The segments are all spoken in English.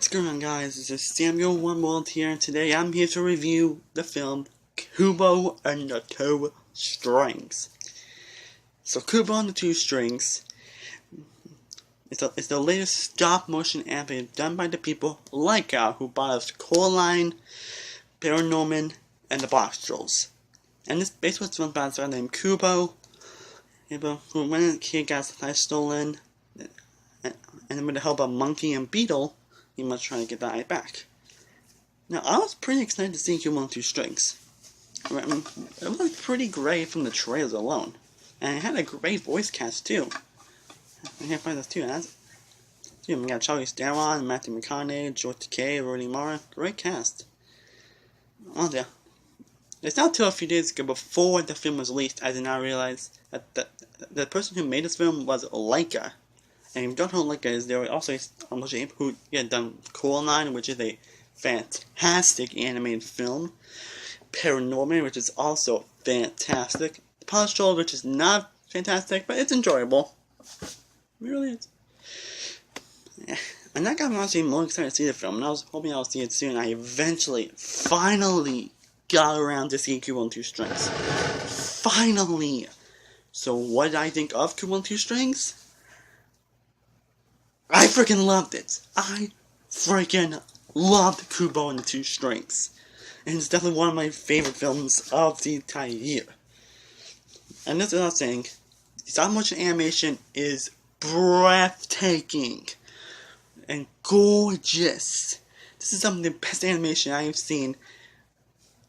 What's going on, guys? This is Samuel One World here, and today I'm here to review the film Kubo and the Two Strings. So Kubo and the Two Strings is the latest stop-motion anime done by the people like who bought us Coraline, Paranorman, and the Box Trolls. And this basically was filmed by a guy named Kubo, who when a kid got his life stolen, and with the help of Monkey and Beetle, he must try to get the eye back. Now, I was pretty excited to see Kubo and Two Strings. It looked pretty great from the trailers alone. And it had a great voice cast, too. I can't find this, too. We got Charlie Theron, Matthew McConaughey, George Takei, Rooney Mara. Great cast. Oh, yeah. It's not until a few days ago before the film was released I did not realize that the person who made this film was Leica. And if you don't know who Leica is, there were also a people who had done Coraline, which is a fantastic animated film. Paranorman, which is also fantastic. The Box Trolls, which is not fantastic, but it's enjoyable. It really is. Yeah. And that got me honestly more excited to see the film, and I was hoping I would see it soon. I finally got around to seeing Kubo and Two Strings. Finally! So what did I think of Kubo and Two Strings? I freaking loved it. I freaking loved Kubo and the Two Strings. And it's definitely one of my favorite films of the entire year. And this is what I'm saying. Stop motion animation is breathtaking and gorgeous. This is some of the best animation I have seen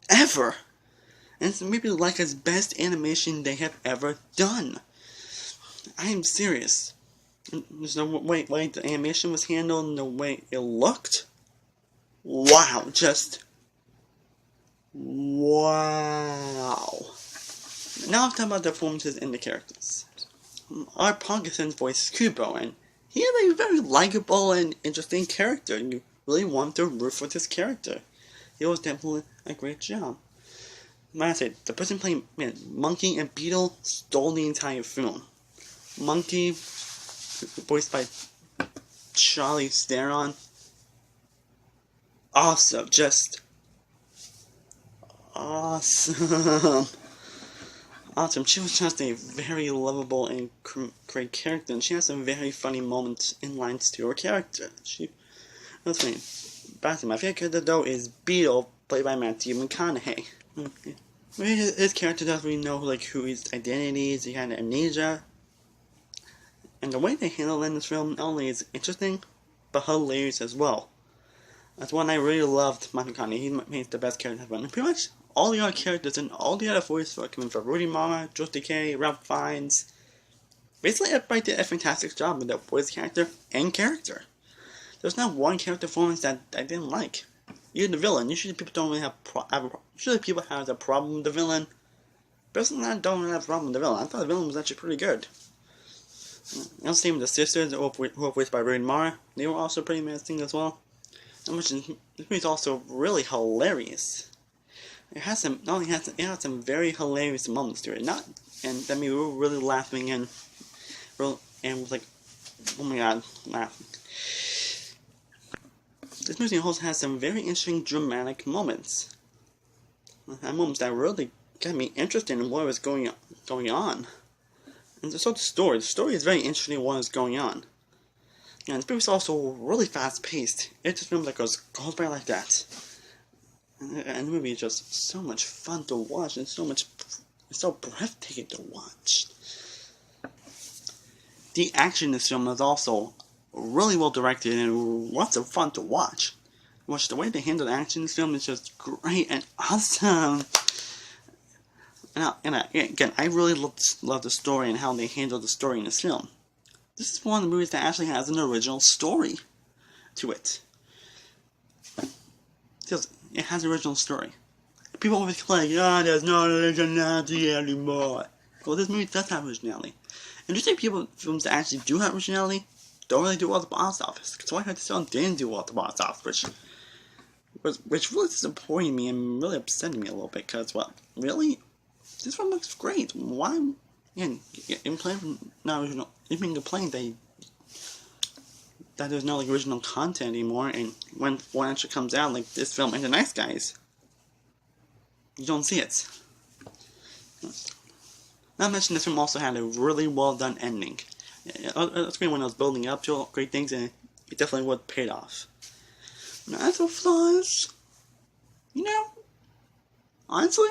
ever. And it's maybe Leica's best animation they have ever done. I am serious. There's no way the animation was handled and the way it looked. Wow, just wow. Now I've talked about the performances and the characters. Our Parkinson's voice is Kubo, and he is a very likable and interesting character, and you really want to root for this character. He was definitely a great job. Like I said, the person playing Monkey and Beetle stole the entire film. Monkey, voiced by Charlie Theron. Awesome, just awesome. Awesome. She was just a very lovable and great character, and she has some very funny moments in lines to her character. That's funny. But my favorite character though is Beetle, played by Matthew McConaughey. His character doesn't really know who his identity is. He had amnesia. And the way they handle it in this film not only is interesting, but hilarious as well. That's one I really loved, Matthew McConaughey. He's the best character ever. And pretty much all the other characters and all the other voices were coming from Rooney Mara, George Takei, Ralph Fiennes. Basically, everybody did a fantastic job with their voice character and character. There's not one character performance that I didn't like. Even the villain. Usually people don't really usually people have a problem with the villain. Personally, I don't really have a problem with the villain. I thought the villain was actually pretty good. And same with the sisters, who were voiced by Rooney Mara. They were also pretty amazing as well. This movie is also really hilarious. It had some very hilarious moments to it. We were really laughing and was like, oh my god, laughing. This movie also has some very interesting dramatic moments. Moments that really got me interested in what was going on. And so the story is very interesting in what is going on. And this movie is also really fast paced. It just feels like goes by like that. And the movie is just so much fun to watch, and it's so breathtaking to watch. The action in this film is also really well directed and lots of fun to watch. The way they handle the action in this film is just great and awesome. And again, I really love the story and how they handle the story in this film. This is one of the movies that actually has an original story to it. It has an original story. People always claim, there's no originality anymore. Well, this movie does have originality. And just think films that actually do have originality don't really do well at the box office. Because why this film didn't do well at the box office, which really disappointed me and really upset me a little bit. Because, really? This one looks great. Why? Again, even complain that that there's no like original content anymore, and when one actually comes out, like this film and The Nice Guys, you don't see it. Not to mention this film also had a really well done ending. It's great when I was building up to great things, and it definitely would paid off. Now, as for flaws, you know, honestly,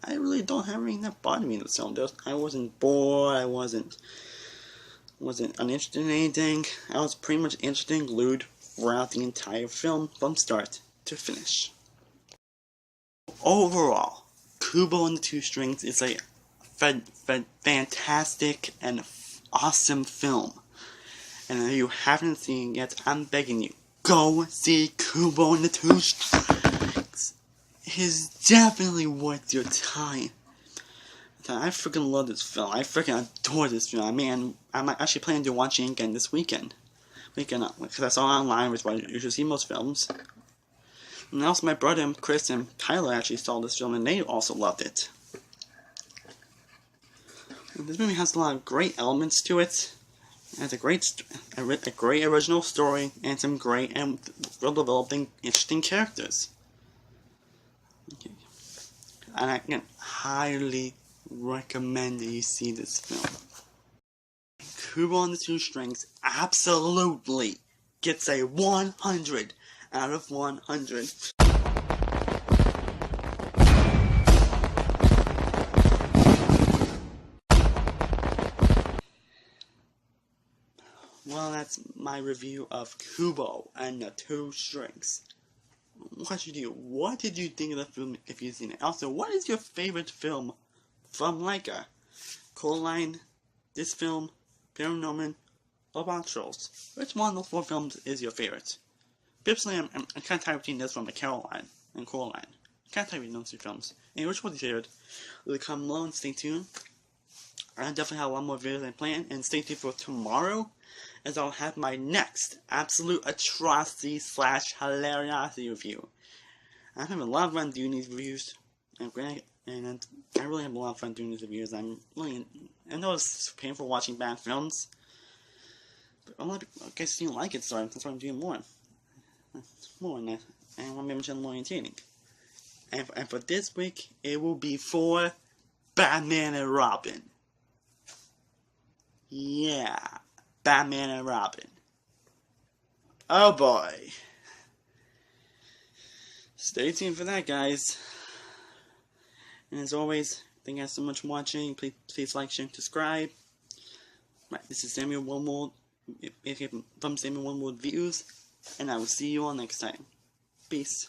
I really don't have anything that bothered me in this film. I wasn't bored. I wasn't uninterested in anything. I was pretty much interested and glued throughout the entire film from start to finish. Overall, Kubo and the Two Strings is a fantastic and awesome film. And if you haven't seen it yet, I'm begging you, go see Kubo and the Two Strings. It is definitely worth your time. I freaking love this film. I freaking adore this film. I mean, I'm actually planning to watch it again this weekend. Because I saw it online, which is why you should see most films. And also my brother, Chris, and Tyler actually saw this film, and they also loved it. And this movie has a lot of great elements to it. It has a great original story, and some great and well-developing, interesting characters. Okay. And I can highly recommend that you see this film. Kubo and the Two Strings absolutely gets a 100 out of 100. Well, that's my review of Kubo and the Two Strings. What did you think of the film if you've seen it? Also, what is your favorite film from Leica? Coraline, this film, Paranorman, or Box Trolls? Which one of those 4 films is your favorite? Personally, I'm kind of tired of seeing this from Coraline and Coraline. I'm kind of tired of those 2 films. And which one is your favorite? Really comment below and stay tuned. I definitely have a lot more videos I plan, and stay tuned for tomorrow, as I'll have my next absolute atrocity / hilariosity review. I'm having a lot of fun doing these reviews, and I really have a lot of fun doing these reviews. I know it's painful watching bad films, but a lot of guys seem to like it, so that's why I'm doing more. And I want to make it more entertaining. And for this week, it will be for Batman and Robin. Yeah, Batman and Robin. Oh boy. Stay tuned for that, guys. And as always, thank you guys so much for watching. Please like, share, and subscribe. Right, this is Samuel Wormwood from Samuel Wormwood Views, and I will see you all next time. Peace.